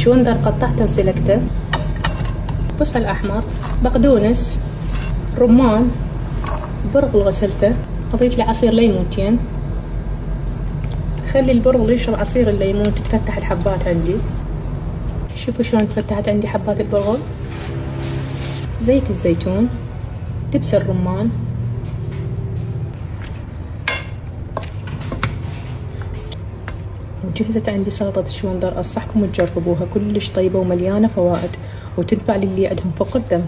شوندر قطعته وسلقته، بصل احمر، بقدونس، رمان، برغل غسلته، اضيف له عصير ليمونتين، خلي البرغل يشرب عصير الليمون تتفتح الحبات عندي. شوفوا شلون تفتحت عندي حبات البرغل. زيت الزيتون، دبس الرمان، وجهزت عندي سلطة شوندر. أنصحكم تجربوها، كلش طيبة ومليانة فوائد وتنفع للي عندهم فقر دم.